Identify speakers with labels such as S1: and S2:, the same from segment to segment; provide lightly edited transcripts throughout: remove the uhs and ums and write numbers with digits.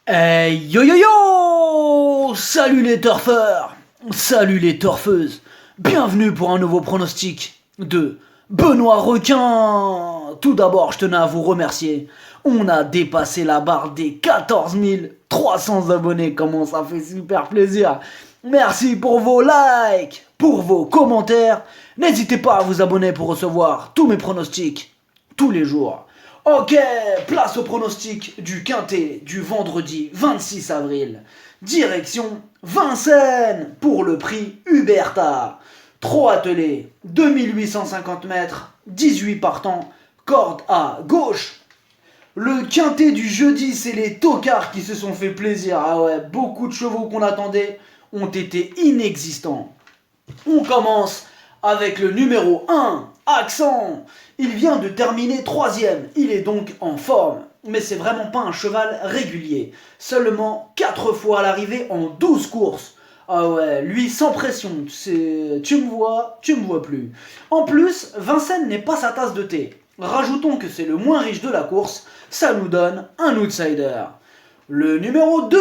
S1: Hey yo yo yo! Salut les turfeurs! Salut les turfeuses! Bienvenue pour un nouveau pronostic de Benoît Requin! Tout d'abord, je tenais à vous remercier. On a dépassé la barre des 14 300 abonnés. Comment ça fait super plaisir! Merci pour vos likes, pour vos commentaires. N'hésitez pas à vous abonner pour recevoir tous mes pronostics tous les jours. Ok, place au pronostic du quintet du vendredi 26 avril. Direction Vincennes pour le prix Huberta. 3 attelés, 2850 mètres, 18 partants, corde à gauche. Le quintet du jeudi, c'est les tocards qui se sont fait plaisir. Ah ouais, beaucoup de chevaux qu'on attendait ont été inexistants. On commence avec le numéro 1, Accent. Il vient de terminer 3ème, il est donc en forme. Mais c'est vraiment pas un cheval régulier. Seulement 4 fois à l'arrivée en 12 courses. Ah ouais, lui sans pression, c'est tu me vois plus. En plus, Vincennes n'est pas sa tasse de thé. Rajoutons que c'est le moins riche de la course, ça nous donne un outsider. Le numéro 2,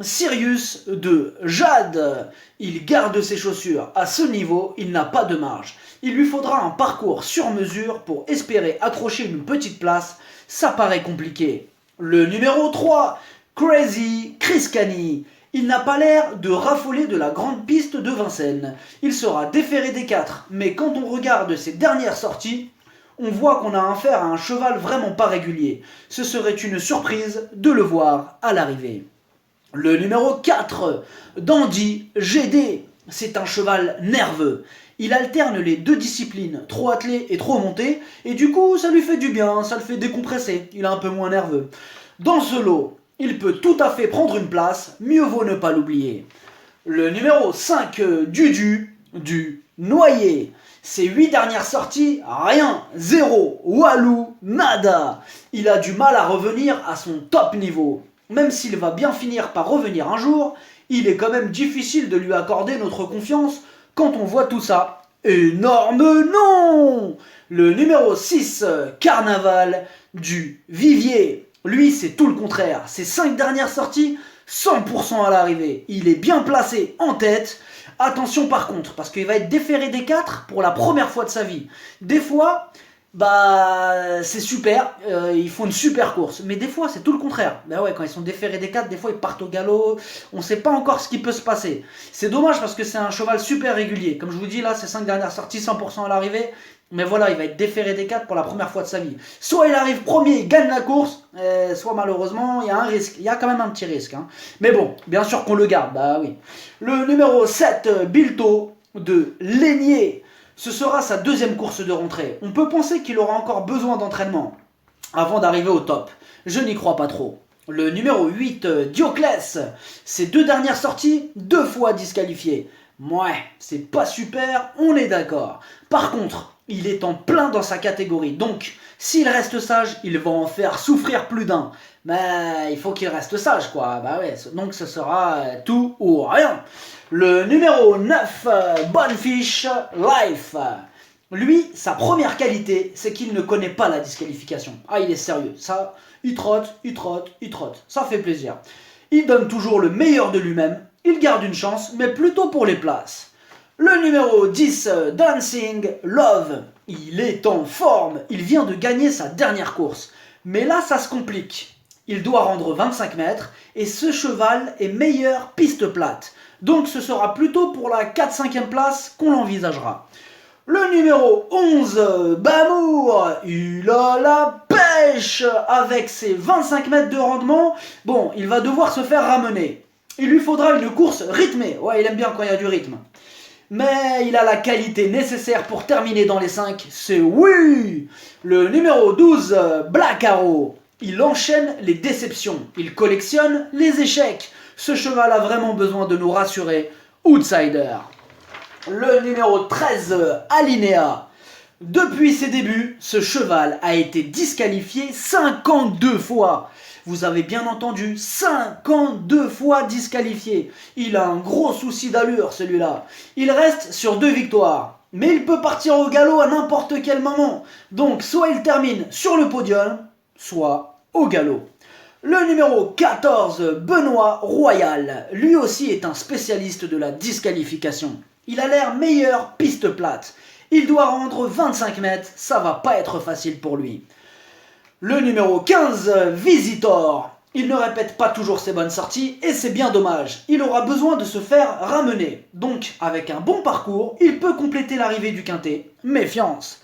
S1: Sirius de Jade. Il garde ses chaussures. À ce niveau, il n'a pas de marge. Il lui faudra un parcours sur mesure pour espérer accrocher une petite place. Ça paraît compliqué. Le numéro 3, Crazy Criscani. Il n'a pas l'air de raffoler de la grande piste de Vincennes. Il sera déféré des 4, mais quand on regarde ses dernières sorties, on voit qu'on a affaire à un cheval vraiment pas régulier. Ce serait une surprise de le voir à l'arrivée. Le numéro 4, Dandy GD. C'est un cheval nerveux. Il alterne les deux disciplines, trop attelé et trop monté, et du coup ça lui fait du bien, ça le fait décompresser, il est un peu moins nerveux. Dans ce lot, il peut tout à fait prendre une place, mieux vaut ne pas l'oublier. Le numéro 5, Dudu, du Noyer. Ses 8 dernières sorties, rien, zéro, walou, nada. Il a du mal à revenir à son top niveau. Même s'il va bien finir par revenir un jour, il est quand même difficile de lui accorder notre confiance quand on voit tout ça. Énorme non! Le numéro 6, Carnaval du Vivier. Lui, c'est tout le contraire. Ses 5 dernières sorties, 100% à l'arrivée. Il est bien placé en tête. Attention par contre, parce qu'il va être déféré des 4 pour la première fois de sa vie. Des fois, c'est super, ils font une super course. Mais des fois, c'est tout le contraire. Ben ouais, quand ils sont déférés des 4, des fois ils partent au galop. On sait pas encore ce qui peut se passer. C'est dommage parce que c'est un cheval super régulier. Comme je vous dis là, ces 5 dernières sorties, 100% à l'arrivée. Mais voilà, il va être déféré des 4 pour la première fois de sa vie. Soit il arrive premier, il gagne la course, soit malheureusement, il y a un risque. Il y a quand même un petit risque. Hein. Mais bon, bien sûr qu'on le garde, bah oui. Le numéro 7, Bilto de Lénier. Ce sera sa 2e course de rentrée. On peut penser qu'il aura encore besoin d'entraînement avant d'arriver au top. Je n'y crois pas trop. Le numéro 8, Dioclès. Ses 2 dernières sorties, 2 fois disqualifié. Ouais, c'est pas super, on est d'accord. Par contre, il est en plein dans sa catégorie. Donc, s'il reste sage, il va en faire souffrir plus d'un. Mais il faut qu'il reste sage, quoi. Bah ouais, donc ce sera tout ou rien. Le numéro 9, Bonefish Life. Lui, sa première qualité, c'est qu'il ne connaît pas la disqualification. Ah, il est sérieux. Ça, il trotte. Ça fait plaisir. Il donne toujours le meilleur de lui-même. Il garde une chance, mais plutôt pour les places. Le numéro 10, Dancing Love. Il est en forme. Il vient de gagner sa dernière course. Mais là, ça se complique. Il doit rendre 25 mètres et ce cheval est meilleur piste plate. Donc ce sera plutôt pour la 4-5e place qu'on l'envisagera. Le numéro 11, Bamour, il a la pêche avec ses 25 mètres de rendement. Bon, il va devoir se faire ramener. Il lui faudra une course rythmée. Ouais, il aime bien quand il y a du rythme. Mais il a la qualité nécessaire pour terminer dans les 5. C'est oui! Le numéro 12, Black Arrow. Il enchaîne les déceptions. Il collectionne les échecs. Ce cheval a vraiment besoin de nous rassurer. Outsider. Le numéro 13, Alinea. Depuis ses débuts, ce cheval a été disqualifié 52 fois. Vous avez bien entendu, 52 fois disqualifié. Il a un gros souci d'allure, celui-là. Il reste sur 2 victoires. Mais il peut partir au galop à n'importe quel moment. Donc, soit il termine sur le podium, soit au galop. Le numéro 14, Benoît Royal, lui aussi est un spécialiste de la disqualification. Il a l'air meilleur piste plate. Il doit rendre 25 mètres, ça va pas être facile pour lui. Le numéro 15, Visitor. Il ne répète pas toujours ses bonnes sorties et c'est bien dommage. Il aura besoin de se faire ramener. Donc, avec un bon parcours, il peut compléter l'arrivée du quintet. Méfiance.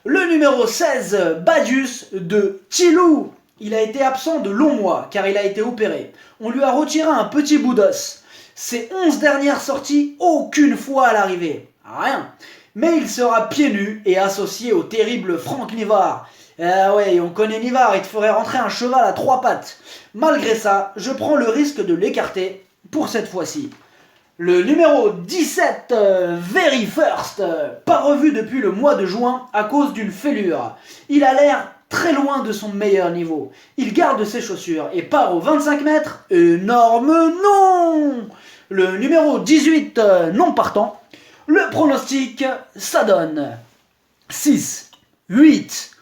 S1: Le numéro 16, Badius de Tilou. Il a été absent de longs mois car il a été opéré. On lui a retiré un petit bout d'os. Ses 11 dernières sorties, aucune fois à l'arrivée. Rien. Mais il sera pieds nus et associé au terrible Franck Nivard. Ah ouais, on connaît Nivard, il te ferait rentrer un cheval à 3 pattes. Malgré ça, je prends le risque de l'écarter pour cette fois-ci. Le numéro 17, Very First, pas revu depuis le mois de juin à cause d'une fêlure. Il a l'air très loin de son meilleur niveau. Il garde ses chaussures et part aux 25 mètres. Énorme non. Le numéro 18, non partant. Le pronostic, ça donne 6, 8,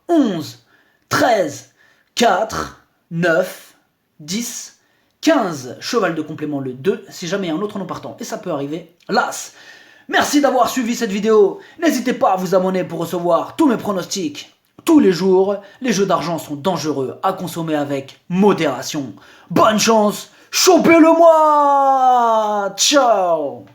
S1: 11, 13, 4, 9, 10, 15. Cheval de complément le 2, si jamais il y a un autre non partant. Et ça peut arriver, l'As. Merci d'avoir suivi cette vidéo. N'hésitez pas à vous abonner pour recevoir tous mes pronostics. Tous les jours, les jeux d'argent sont dangereux à consommer avec modération. Bonne chance, chopez-le moi. Ciao.